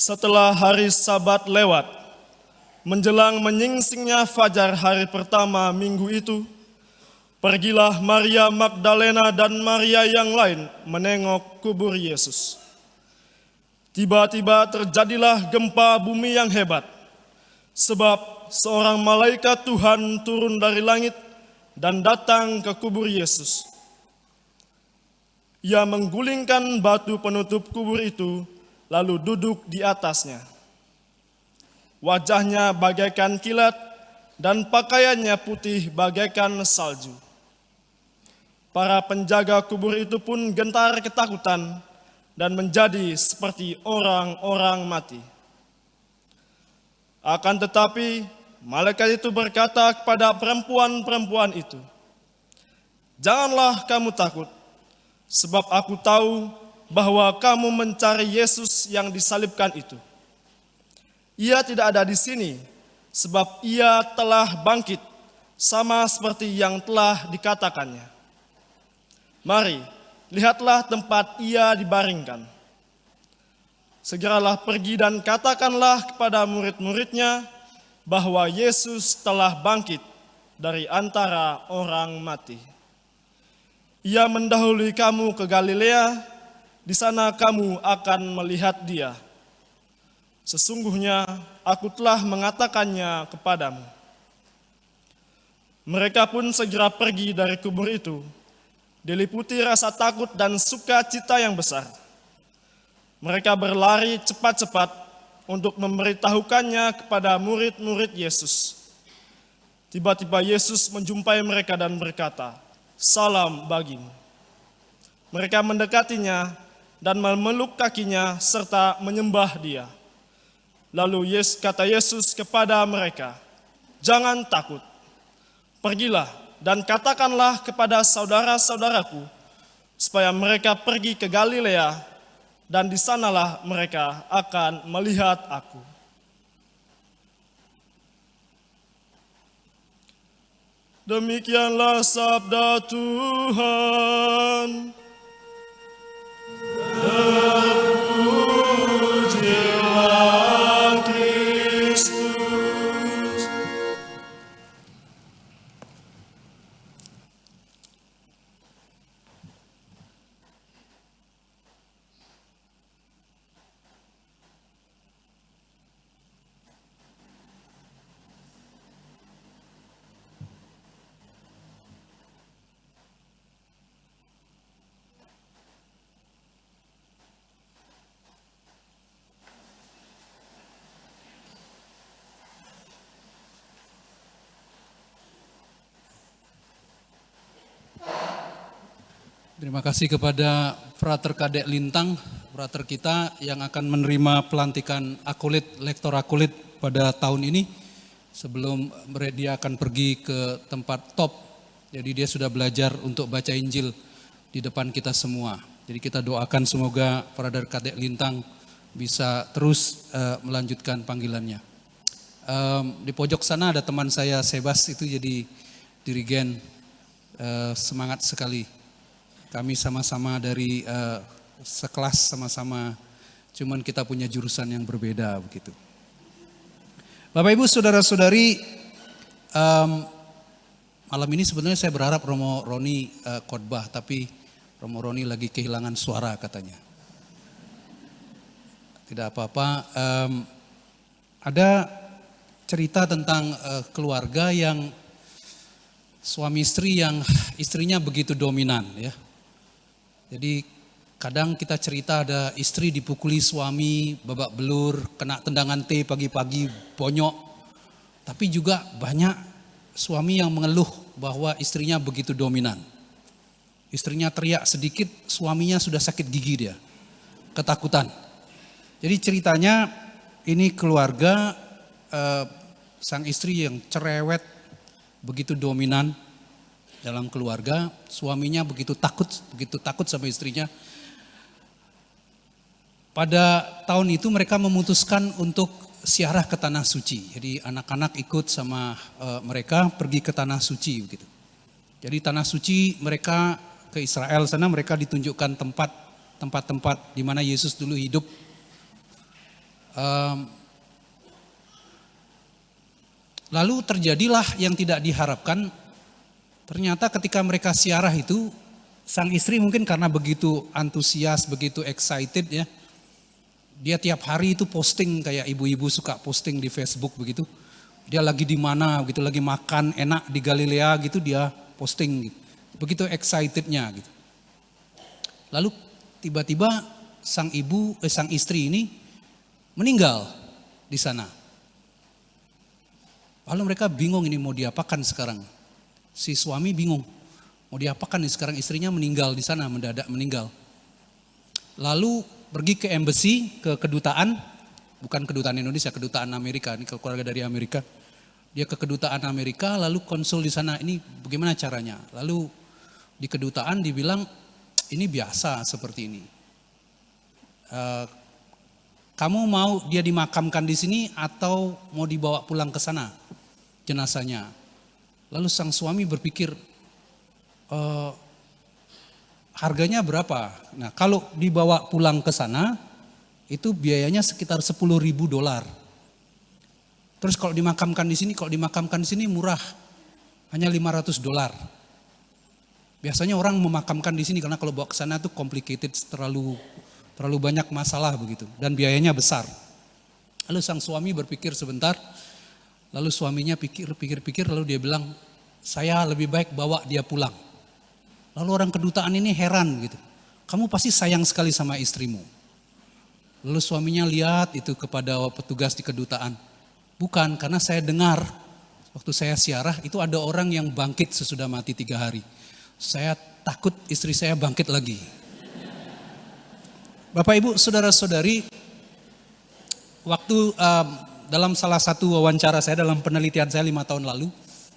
Setelah hari Sabat lewat, menjelang menyingsingnya fajar hari pertama minggu itu, pergilah Maria Magdalena dan Maria yang lain menengok kubur Yesus. Tiba-tiba terjadilah gempa bumi yang hebat, sebab seorang malaikat Tuhan turun dari langit dan datang ke kubur Yesus. Ia menggulingkan batu penutup kubur itu, lalu duduk di atasnya. Wajahnya bagaikan kilat dan pakaiannya putih bagaikan salju. Para penjaga kubur itu pun gentar ketakutan dan menjadi seperti orang-orang mati. Akan tetapi, malaikat itu berkata kepada perempuan-perempuan itu, "Janganlah kamu takut, sebab aku tahu bahwa kamu mencari Yesus yang disalibkan itu. Ia tidak ada di sini, sebab ia telah bangkit, sama seperti yang telah dikatakannya. Mari, lihatlah tempat ia dibaringkan. Segeralah pergi dan katakanlah kepada murid-muridnya bahwa Yesus telah bangkit dari antara orang mati. Ia mendahului kamu ke Galilea, di sana kamu akan melihat dia. Sesungguhnya aku telah mengatakannya kepadamu." Mereka pun segera pergi dari kubur itu, diliputi rasa takut dan sukacita yang besar. Mereka berlari cepat-cepat untuk memberitahukannya kepada murid-murid Yesus. Tiba-tiba Yesus menjumpai mereka dan berkata, "Salam bagimu." Mereka mendekatinya dan memeluk kakinya serta menyembah dia. Lalu kata Yesus kepada mereka, "Jangan takut. Pergilah dan katakanlah kepada saudara-saudaraku supaya mereka pergi ke Galilea, dan di sanalah mereka akan melihat aku." Demikianlah sabda Tuhan. Terpujilah Kristus. Terima kasih kepada Frater Kadek Lintang, frater kita yang akan menerima pelantikan akolit, lektor akolit pada tahun ini. Sebelum dia akan pergi ke tempat top, jadi dia sudah belajar untuk baca Injil di depan kita semua. Jadi kita doakan semoga Frater Kadek Lintang bisa terus melanjutkan panggilannya. Di pojok sana ada teman saya Sebas, itu jadi dirigen, semangat sekali. Kami sama-sama dari sekelas sama-sama, cuman kita punya jurusan yang berbeda begitu. Bapak Ibu Saudara-saudari, malam ini sebenarnya saya berharap Romo Roni khotbah, tapi Romo Roni lagi kehilangan suara katanya. Tidak apa-apa. Ada cerita tentang keluarga yang suami istri yang istrinya begitu dominan ya. Jadi kadang kita cerita ada istri dipukuli suami, babak belur, kena tendangan T pagi-pagi, bonyok. Tapi juga banyak suami yang mengeluh bahwa istrinya begitu dominan. Istrinya teriak sedikit, suaminya sudah sakit gigi dia, ketakutan. Jadi ceritanya ini keluarga sang istri yang cerewet, begitu dominan dalam keluarga, suaminya begitu takut sama istrinya. Pada tahun itu mereka memutuskan untuk ziarah ke Tanah Suci. Jadi anak-anak ikut sama mereka pergi ke Tanah Suci begitu. Jadi Tanah Suci mereka ke Israel sana, mereka ditunjukkan tempat-tempat di mana Yesus dulu hidup. Em, Lalu terjadilah yang tidak diharapkan. Ternyata ketika mereka ziarah itu, sang istri mungkin karena begitu antusias, begitu excited ya. Dia tiap hari itu posting kayak ibu-ibu suka posting di Facebook begitu. Dia lagi di mana gitu, lagi makan enak di Galilea gitu, dia posting gitu. Begitu excitednya gitu. Lalu tiba-tiba sang istri ini meninggal di sana. Lalu mereka bingung ini mau diapakan sekarang. Si suami bingung. Mau diapakan nih sekarang, istrinya meninggal di sana, mendadak meninggal. Lalu pergi ke embassy, ke kedutaan, bukan kedutaan Indonesia, kedutaan Amerika, ini keluarga dari Amerika. Dia ke kedutaan Amerika lalu konsul di sana, ini bagaimana caranya. Lalu di kedutaan dibilang ini biasa seperti ini. Kamu mau dia dimakamkan di sini atau mau dibawa pulang ke sana jenazahnya? Lalu sang suami berpikir, harganya berapa? Nah, kalau dibawa pulang ke sana itu biayanya sekitar $10.000. Terus kalau dimakamkan di sini murah, hanya $500. Biasanya orang memakamkan di sini karena kalau bawa ke sana itu complicated, terlalu banyak masalah begitu dan biayanya besar. Lalu sang suami berpikir sebentar, lalu suaminya pikir-pikir lalu dia bilang, saya lebih baik bawa dia pulang. Lalu orang kedutaan ini heran gitu, kamu pasti sayang sekali sama istrimu. Lalu suaminya lihat itu kepada petugas di kedutaan, bukan, karena saya dengar waktu saya ziarah itu ada orang yang bangkit sesudah mati 3 hari. Saya takut istri saya bangkit lagi. Bapak Ibu saudara-saudari, waktu dalam salah satu wawancara saya dalam penelitian saya 5 tahun lalu,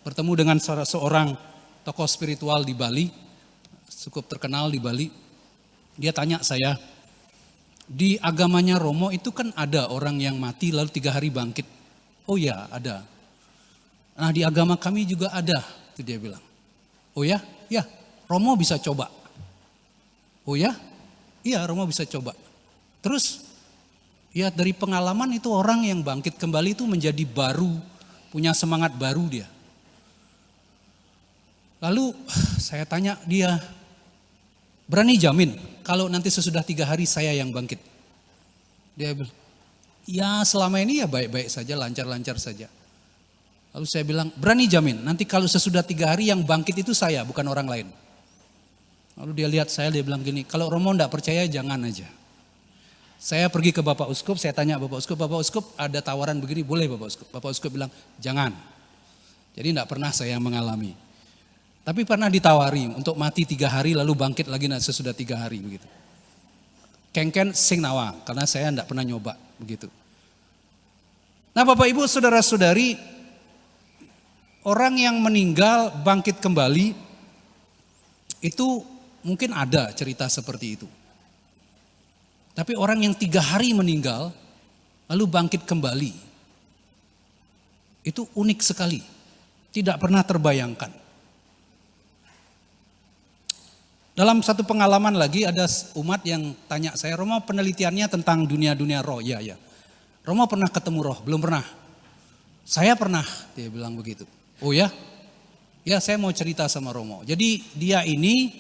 bertemu dengan seorang tokoh spiritual di Bali, cukup terkenal di Bali. Dia tanya saya, di agamanya Romo itu kan ada orang yang mati lalu 3 hari bangkit. Oh ya, ada. Nah, di agama kami juga ada, itu dia bilang. Oh ya? Ya, Romo bisa coba. Oh ya? Iya, Romo bisa coba. Terus, ya dari pengalaman itu orang yang bangkit kembali itu menjadi baru, punya semangat baru dia. Lalu saya tanya dia, berani jamin kalau nanti sesudah 3 hari saya yang bangkit? Dia bilang, ya selama ini ya baik-baik saja, lancar-lancar saja. Lalu saya bilang, berani jamin nanti kalau sesudah 3 hari yang bangkit itu saya, bukan orang lain. Lalu dia lihat saya, dia bilang gini, kalau Romo enggak percaya jangan aja. Saya pergi ke Bapak Uskup, saya tanya Bapak Uskup ada tawaran begini, boleh Bapak Uskup? Bapak Uskup bilang, jangan. Jadi enggak pernah saya mengalami. Tapi pernah ditawari untuk mati 3 hari lalu bangkit lagi sesudah 3 hari begitu. Kengken sing nawa, karena saya enggak pernah nyoba begitu. Nah Bapak Ibu saudara-saudari, orang yang meninggal bangkit kembali itu mungkin ada cerita seperti itu. Tapi orang yang 3 hari meninggal lalu bangkit kembali itu unik sekali, tidak pernah terbayangkan. Dalam satu pengalaman lagi ada umat yang tanya saya, Romo penelitiannya tentang dunia-dunia roh. Ya. Romo pernah ketemu roh? Belum pernah. Saya pernah, dia bilang begitu. Oh ya? Ya saya mau cerita sama Romo. Jadi dia ini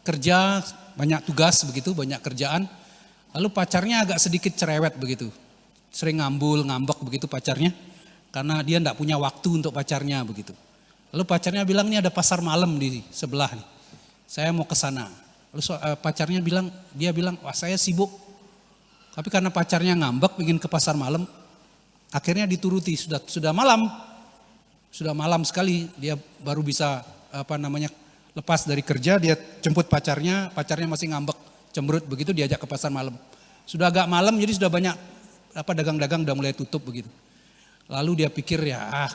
kerja banyak tugas begitu, banyak kerjaan. Lalu pacarnya agak sedikit cerewet begitu. Sering ngambek begitu pacarnya. Karena dia enggak punya waktu untuk pacarnya begitu. Lalu pacarnya bilang, ini ada pasar malam di sebelah nih. Saya mau ke sana. Lalu pacarnya bilang, wah saya sibuk. Tapi karena pacarnya ngambek ingin ke pasar malam, akhirnya dituruti. Sudah malam. Sudah malam sekali dia baru bisa lepas dari kerja, dia jemput pacarnya masih ngambek, cemberut begitu, diajak ke pasar malam. Sudah agak malam jadi sudah banyak dagang-dagang udah mulai tutup begitu. Lalu dia pikir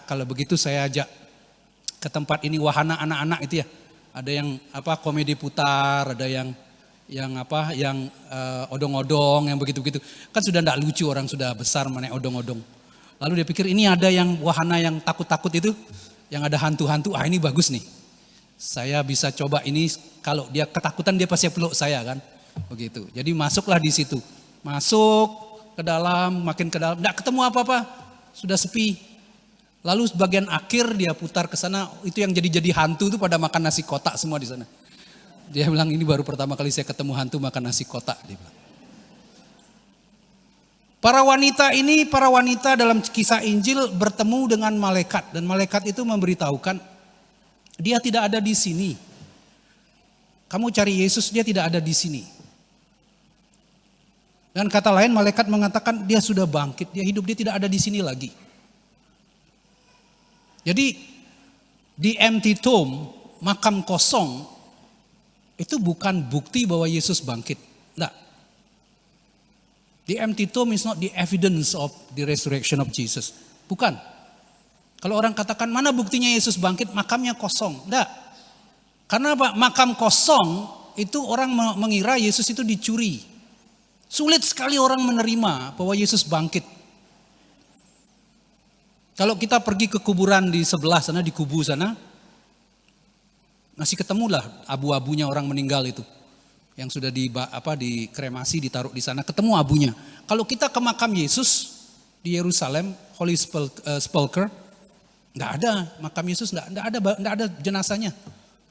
kalau begitu saya ajak ke tempat ini wahana anak-anak itu ya. Ada yang komedi putar, ada yang odong-odong yang begitu-begitu. Kan sudah enggak lucu, orang sudah besar mana odong-odong. Lalu dia pikir ini ada yang wahana yang takut-takut itu, yang ada hantu-hantu, ini bagus nih. Saya bisa coba ini, kalau dia ketakutan dia pasti peluk saya kan. Begitu. Jadi masuklah di situ. Masuk ke dalam, makin ke dalam, enggak ketemu apa-apa, sudah sepi. Lalu bagian akhir dia putar ke sana, itu yang jadi hantu itu pada makan nasi kotak semua di sana. Dia bilang ini baru pertama kali saya ketemu hantu makan nasi kotak. Dia bilang. Para wanita dalam kisah Injil bertemu dengan malaikat. Dan malaikat itu memberitahukan dia tidak ada di sini. Kamu cari Yesus, dia tidak ada di sini. Dan kata lain malaikat mengatakan dia sudah bangkit, dia hidup, dia tidak ada di sini lagi. Jadi di empty tomb, makam kosong, itu bukan bukti bahwa Yesus bangkit. Enggak. The empty tomb is not the evidence of the resurrection of Jesus. Bukan. Kalau orang katakan mana buktinya Yesus bangkit, makamnya kosong. Enggak. Karena apa? Makam kosong itu orang mengira Yesus itu dicuri. Sulit sekali orang menerima bahwa Yesus bangkit. Kalau kita pergi ke kuburan di sebelah sana, di kubu sana, masih ketemulah abu-abunya orang meninggal itu. Yang sudah dikremasi, ditaruh di sana, ketemu abunya. Kalau kita ke makam Yesus di Yerusalem, Holy Sepulchre, nggak ada makam Yesus, nggak ada jenazahnya.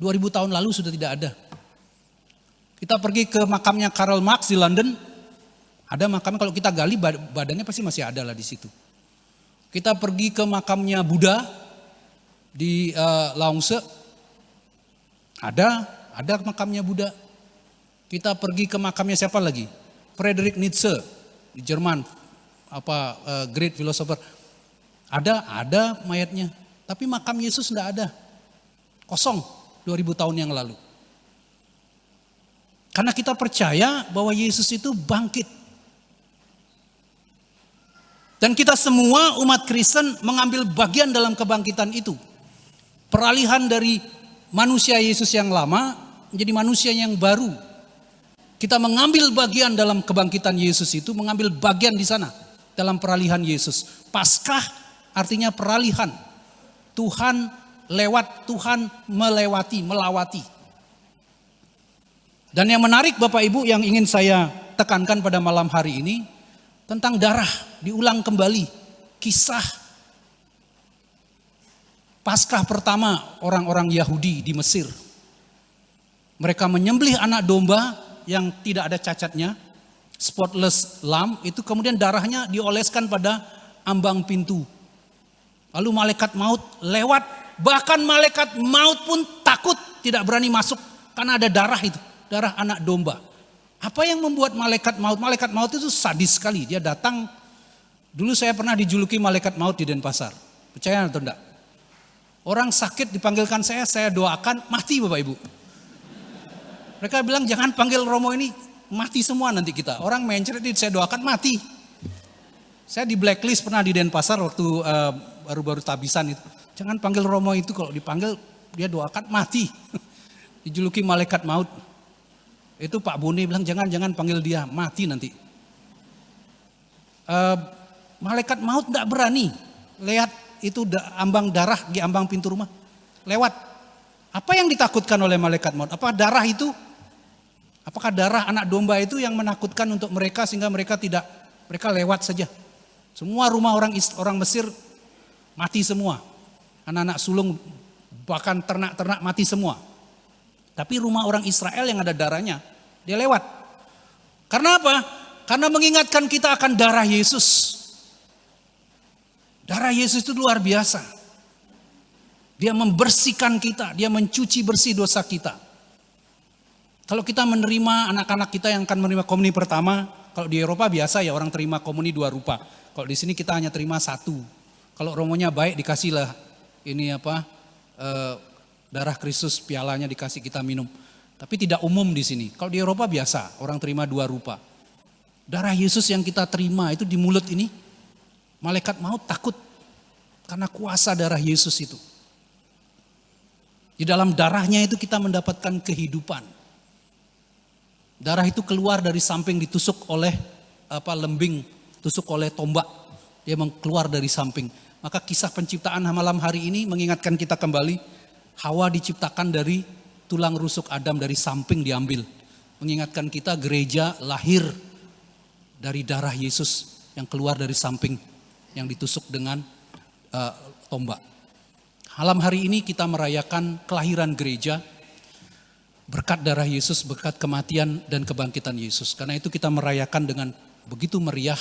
2000 tahun lalu sudah tidak ada. Kita pergi ke makamnya Karl Marx di London, ada makamnya. Kalau kita gali badannya pasti masih ada lah di situ. Kita pergi ke makamnya Buddha di Laungse, ada makamnya Buddha. Kita pergi ke makamnya siapa lagi? Friedrich Nietzsche di Jerman, great philosopher. Ada mayatnya, tapi makam Yesus enggak ada. Kosong 2000 tahun yang lalu. Karena kita percaya bahwa Yesus itu bangkit. Dan kita semua umat Kristen mengambil bagian dalam kebangkitan itu. Peralihan dari manusia Yesus yang lama menjadi manusia yang baru. Kita mengambil bagian dalam kebangkitan Yesus itu, mengambil bagian di sana dalam peralihan Yesus. Paskah artinya peralihan. Tuhan lewat, Tuhan melawati. Dan yang menarik Bapak Ibu yang ingin saya tekankan pada malam hari ini, tentang darah, diulang kembali kisah Paskah pertama orang-orang Yahudi di Mesir. Mereka menyembelih anak domba yang tidak ada cacatnya, spotless lamb, itu kemudian darahnya dioleskan pada ambang pintu. Lalu malaikat maut lewat, bahkan malaikat maut pun takut, tidak berani masuk karena ada darah itu, darah anak domba. Apa yang membuat malaikat maut? Malaikat maut itu sadis sekali. Dia datang, dulu saya pernah dijuluki malaikat maut di Denpasar. Percaya atau enggak? Orang sakit dipanggilkan saya doakan, mati Bapak Ibu. Mereka bilang jangan panggil Romo ini, mati semua nanti kita. Orang mencret, saya doakan mati. Saya di blacklist pernah di Denpasar waktu baru-baru tabisan itu. Jangan panggil Romo itu, kalau dipanggil dia doakan mati. Dijuluki malaikat maut. Itu Pak Boni bilang jangan panggil dia, mati nanti. Malaikat maut tidak berani lihat itu ambang darah di ambang pintu rumah. Lewat. Apa yang ditakutkan oleh malaikat maut? Apakah darah itu? Apakah darah anak domba itu yang menakutkan untuk mereka sehingga mereka lewat saja? Semua rumah orang Mesir mati semua. Anak-anak sulung bahkan ternak-ternak mati semua. Tapi rumah orang Israel yang ada darahnya, dia lewat. Karena apa? Karena mengingatkan kita akan darah Yesus. Darah Yesus itu luar biasa. Dia membersihkan kita, dia mencuci bersih dosa kita. Kalau kita menerima anak-anak kita yang akan menerima komuni pertama, kalau di Eropa biasa ya orang terima komuni 2 rupa. Kalau di sini kita hanya terima 1. Kalau romonya baik dikasihlah ini darah Kristus, pialanya dikasih kita minum. Tapi tidak umum di sini. Kalau di Eropa biasa, orang terima 2 rupa. Darah Yesus yang kita terima itu di mulut ini, malaikat maut takut. Karena kuasa darah Yesus itu. Di dalam darahnya itu kita mendapatkan kehidupan. Darah itu keluar dari samping ditusuk oleh lembing, tusuk oleh tombak. Dia keluar dari samping. Maka kisah penciptaan malam hari ini mengingatkan kita kembali, Hawa diciptakan dari tulang rusuk Adam, dari samping diambil. Mengingatkan kita gereja lahir dari darah Yesus yang keluar dari samping yang ditusuk dengan tombak. Malam hari ini kita merayakan kelahiran gereja berkat darah Yesus, berkat kematian dan kebangkitan Yesus. Karena itu kita merayakan dengan begitu meriah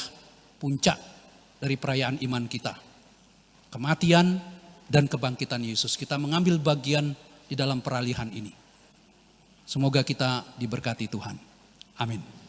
puncak dari perayaan iman kita. Kematian dan kebangkitan Yesus. Kita mengambil bagian di dalam peralihan ini. Semoga kita diberkati Tuhan. Amin.